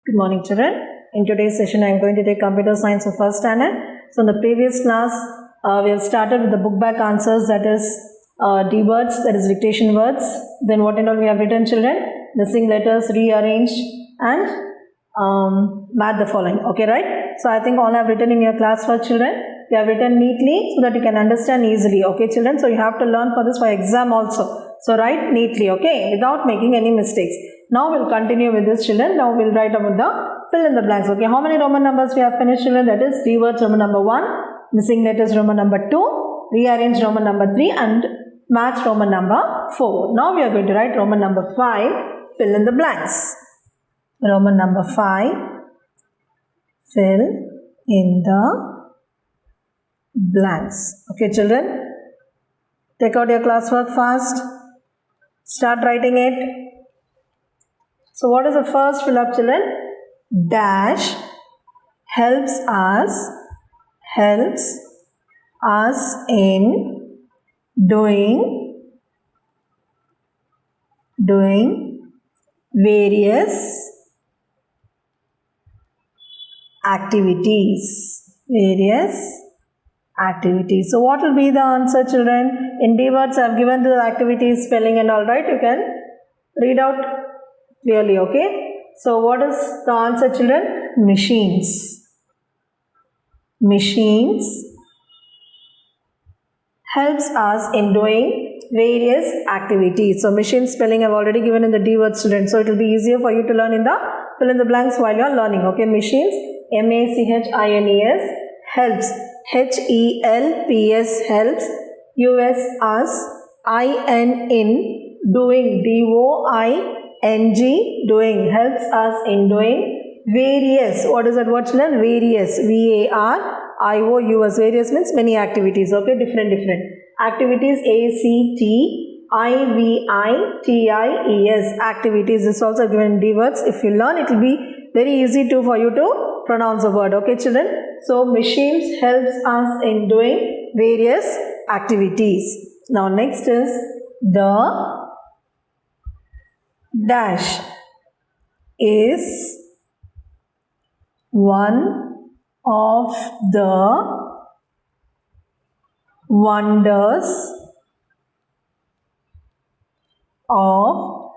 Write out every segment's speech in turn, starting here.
Good morning, children. In today's session, I am going to take computer science for first standard. So, in the previous class, we have started with the book back answers, that is D words, that is dictation words. Then what and all we have written, children? Missing letters, rearranged, and math the following. Okay, right? So, I think all I have written in your class for children. You have written neatly so that you can understand easily. Okay, children. So, you have to learn for this for exam also. So, write neatly, okay, without making any mistakes. Now we'll continue with this, children. Now we'll write about the fill in the blanks. Okay, how many Roman numbers we have finished, children? That is D words Roman number 1, missing letters Roman number 2, rearrange Roman number 3, and match Roman number 4. Now we are going to write Roman number 5, fill in the blanks. Roman number 5, fill in the blanks. Okay, children, take out your classwork fast. Start writing it. So what is the first fill up, children? Dash helps us in doing various activities. So what will be the answer, children? In D words I have given the activities, spelling and all, right? You can read out clearly, okay? So what is the answer, children? Machines helps us in doing various activities. So machine spelling I have already given in the D word, students. So it will be easier for you to learn in the fill in the blanks while you are learning. Okay, machines, M-A-C-H-I-N-E-S, helps, H-E-L-P-S, helps, U-S, us, I-N, in, doing, D-O-I-N-G, doing, helps us in doing various. What is that word, children? Various, V-A-R-I-O-U-S. Various means many activities. Okay, different activities. A-C-T-I-V-I-T-I-E-S, activities is also given in D words. If you learn, it will be very easy too for you to pronounce the word. Okay, children. So machines helps us in doing various activities. Now next is the dash is one of the wonders of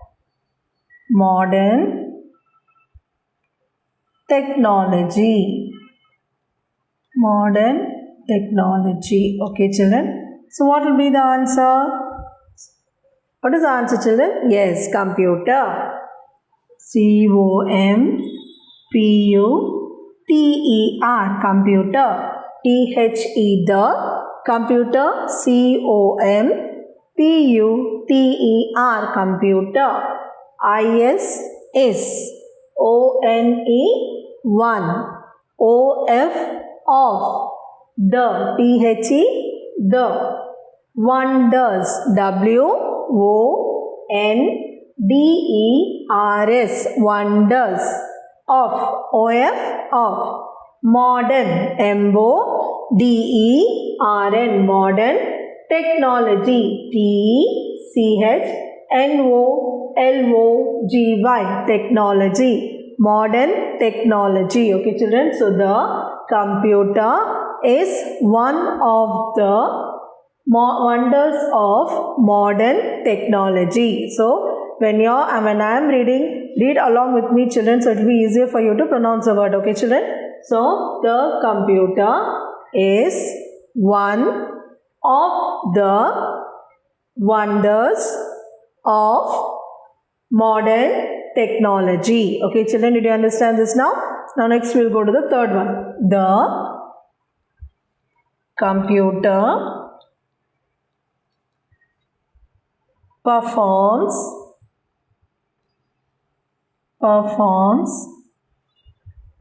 modern technology. Okay, children. So what will be the answer? What is the answer, children? Yes, computer. C-O-M-P-U-T-E-R, computer. T-H-E, the, computer, C-O-M-P-U-T-E-R, computer. I-S-S, O-N-E, one, O-F, off, the, T-H-E, the, wonders, W-O-N-D-E-R-S, wonders, of, O-F, of, modern, M-O-D-E-R-N, modern, technology, T-C-H-N-O-L-O-G-Y, technology, modern technology. Okay, children. So the computer is one of the wonders of modern technology. So when I am reading, read along with me, children, so it will be easier for you to pronounce the word. Okay, children. So the computer is one of the wonders of modern technology. Okay, children, did you understand this now? Now next we will go to the third one. The computer performs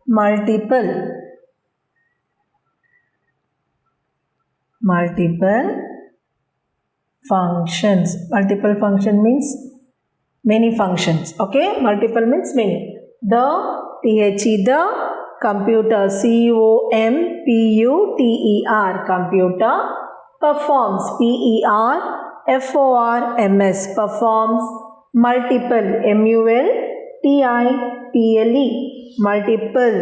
multiple functions. Multiple function means many functions. Okay, multiple means many. The, T-H-E, the, computer, C-O-M-P-U-T-E-R, computer, performs, P-E-R-F-O-R-M-S, performs multiple, M-U-L-T-I-P-L-E, multiple, multiple,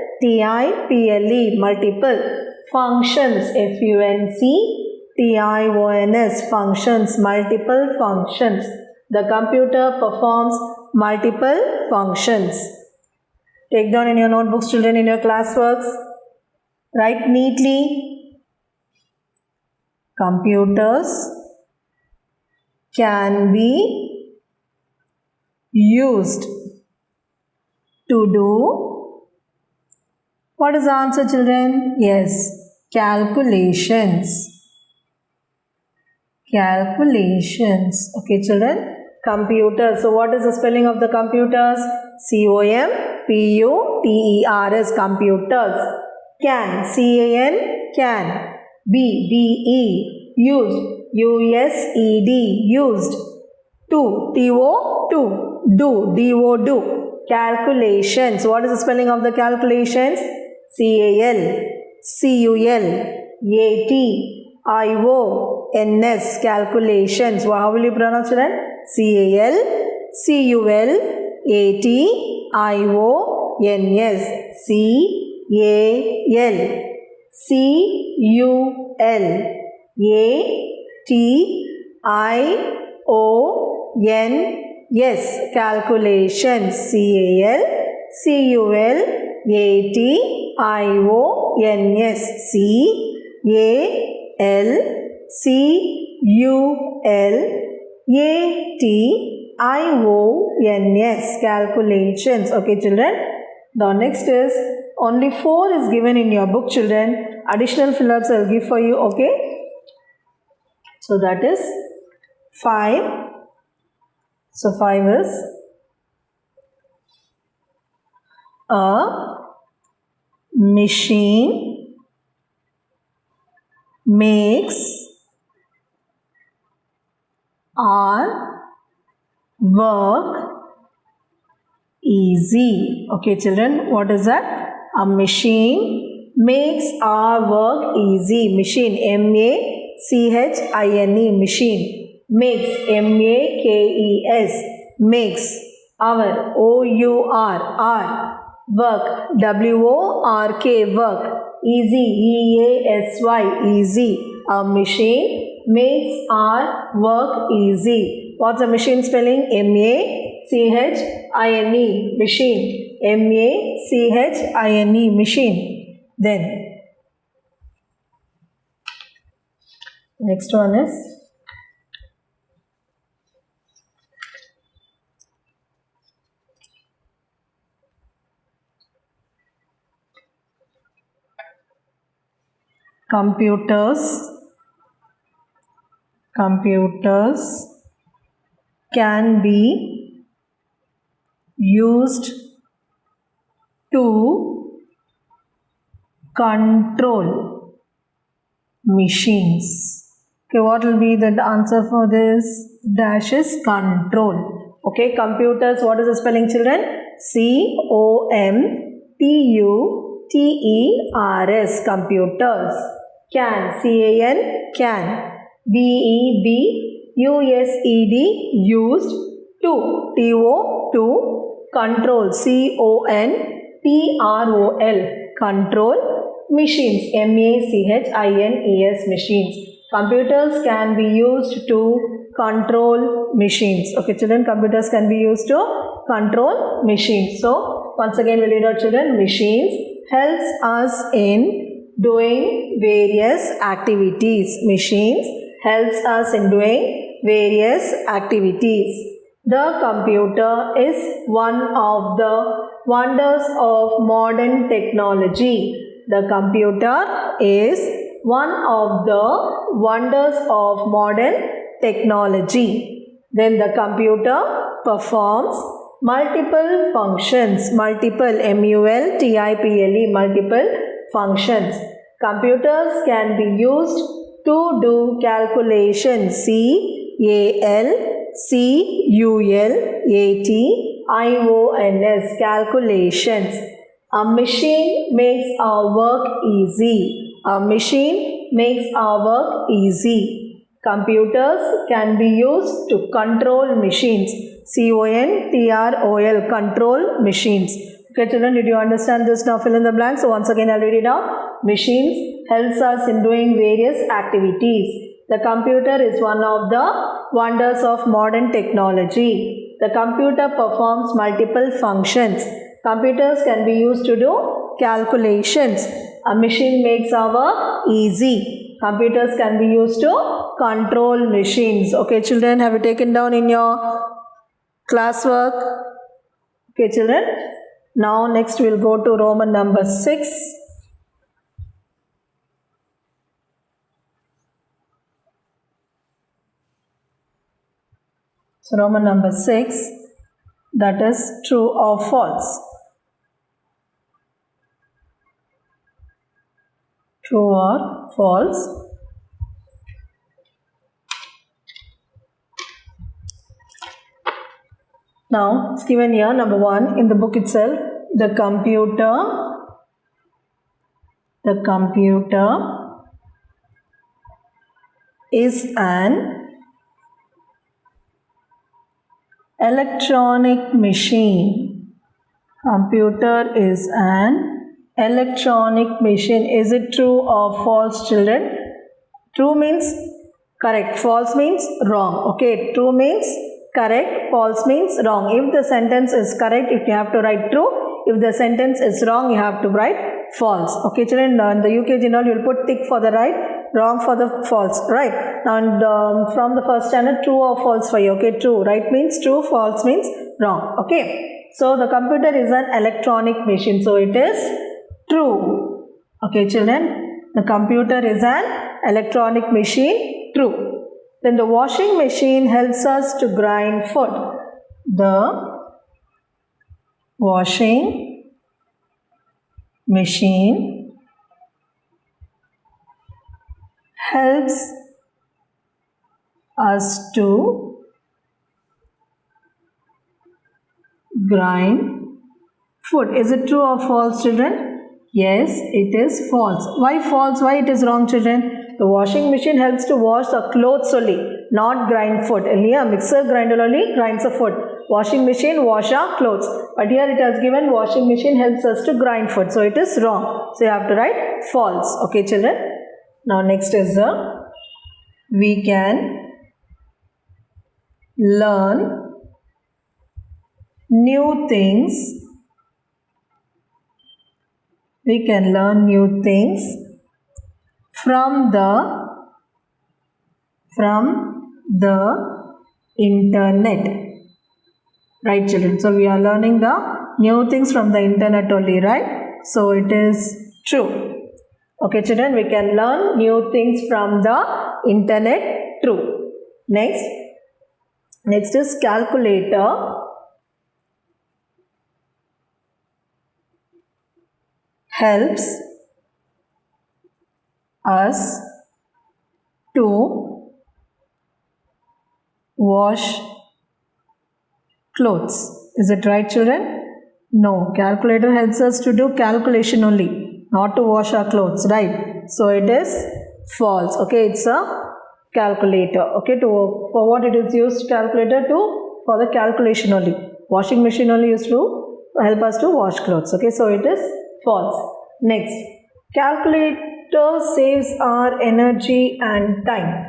multiple, multiple, functions, functions, functions, multiple functions. The computer performs multiple functions. Take down in your notebooks, children, in your classworks. Write neatly. Computers can be used to do, what is the answer, children? Yes, calculations. Calculations. Okay, children. Computers. So what is the spelling of the computers? C-O-M-P-U-T-E-R-S. Computers. Can. C-A-N. Can. B-D-E. Used. U-S-E-D. Used. To. T-O. To. Do. D-O. Do. Calculations. What is the spelling of the calculations? C-A-L. C-U-L-A-T-I-O-N-S. Calculations. How will you pronounce children? C-A-L-C-U-L-A-T-I-O-N-S. C-A-L-C-U-L-A-T-I-O-N-S. Calculations. C-A-L-C-U-L-A-T-I-O-N-S. C-A-L-C-U-L-A-T-I-O-N-S. Calculations. Okay, children. The next is only 4 is given in your book, children. Additional fill-ups I will give for you. Okay. So that is 5. So 5 is a machine makes our work easy. Okay, children, what is that? A machine makes our work easy. Machine, M-A-C-H-I-N-E, machine. Makes, M-A-K-E-S, makes. Our, O-U-R, R. Work, W-O-R-K, work. Easy, E-A-S-Y, easy. A machine makes our work easy. What's the machine spelling? M-A-C-H-I-N-E, machine. M-A-C-H-I-N-E, machine. Then, next one is computers. Computers can be used to control machines. Okay, what will be the answer for this? Dash is control. Okay, computers, what is the spelling, children? C-O-M-P-U-T-E-R-S, computers. Can, C-A-N, can. B-E-B-U-S-E-D, used. To, T-O, to. Control, C-O-N-T-R-O-L, control. Machines, M-A-C-H-I-N-E-S, machines. Computers can be used to control machines. Okay, children, computers can be used to control machines. So, once again, we'll read out, children. Machines helps us in doing various activities. Machines helps us in doing various activities. The computer is one of the wonders of modern technology. The computer is one of the wonders of modern technology. Then the computer performs multiple functions. Multiple, M-U-L-T-I-P-L-E, multiple functions. Computers can be used to do calculations. C-A-L-C-U-L-A-T-I-O-N-S, calculations. A machine makes our work easy. A machine makes our work easy. Computers can be used to control machines. CONTROL, control machines. Okay children, did you understand this? Now fill in the blanks. So once again I'll read it out. Machines helps us in doing various activities. The computer is one of the wonders of modern technology. The computer performs multiple functions. Computers can be used to do calculations. A machine makes our easy. Computers can be used to control machines. Okay children, have you taken down in your classwork? Okay children, now next we'll go to Roman number 6. So Roman number 6, that is true or false. True or false. Now it's given here, number 1 in the book itself. The computer is an electronic machine. Computer is an electronic machine. Is it true or false children? True means correct, false means wrong. Okay, true means correct, false means wrong. If the sentence is correct, you have to write true. If the sentence is wrong, you have to write false. Okay children, in the UKG now you will put tick for the right, wrong for the false, right? Now from the first standard, true or false for you. Okay, true, right means true, false means wrong. Okay, so the computer is an electronic machine, so it is true. Okay children, the computer is an electronic machine, true. Then the washing machine helps us to grind food. The washing machine helps us to grind food. Is it true or false children? Yes, it is false. Why false? Why it is wrong children? The washing machine helps to wash the clothes only, not grind food. Here mixer grinder only grinds the food. Washing machine wash our clothes. But here it has given washing machine helps us to grind food. So it is wrong. So you have to write false. Okay children. Now next is we can learn new things. We can learn new things from the internet. Right children, so we are learning the new things from the internet only, right? So it is true. Okay children, we can learn new things from the internet, true. Next is calculator helps us to wash clothes. Is it right children? No, calculator helps us to do calculation only, not to wash our clothes, right? So it is false. Okay, it's a calculator. Okay, for what it is used, calculator for the calculation only. Washing machine only used to help us to wash clothes. Okay, so it is false. Next, calculator saves our energy and time.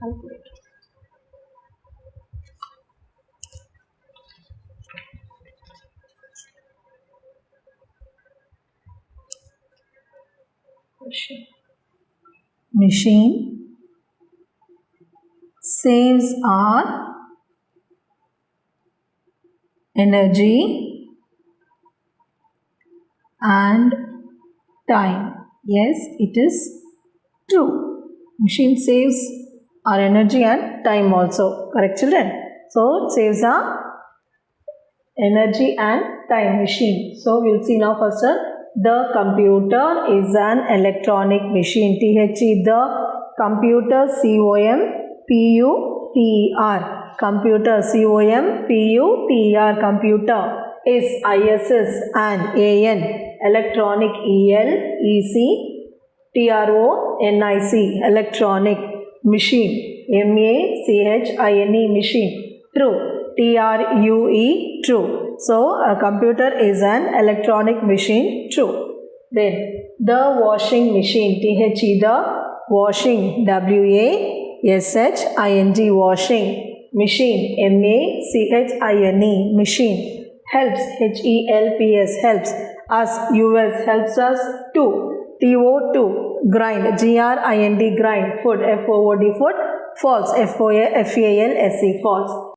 Calculator. Machine saves our energy and time. Yes, it is true. Machine saves our energy and time also. Correct children? So it saves our energy and time, machine. So we'll see now first the computer is an electronic machine. THE, the computer, COMPUTER. Computer, COMPUTER. Computer is ISS, an, AN, electronic, ELEC, TRONIC, electronic. Machine, MACHINE, machine. True, TRUE, true. So a computer is an electronic machine. True. Then the washing machine, THE, the washing, WASHING, washing. Machine, MACHINE, machine. Helps, HELPS, helps. Us, US, helps us to. TO2, grind, GRIND, grind. Food, FOOD, food. False, FALSE, false.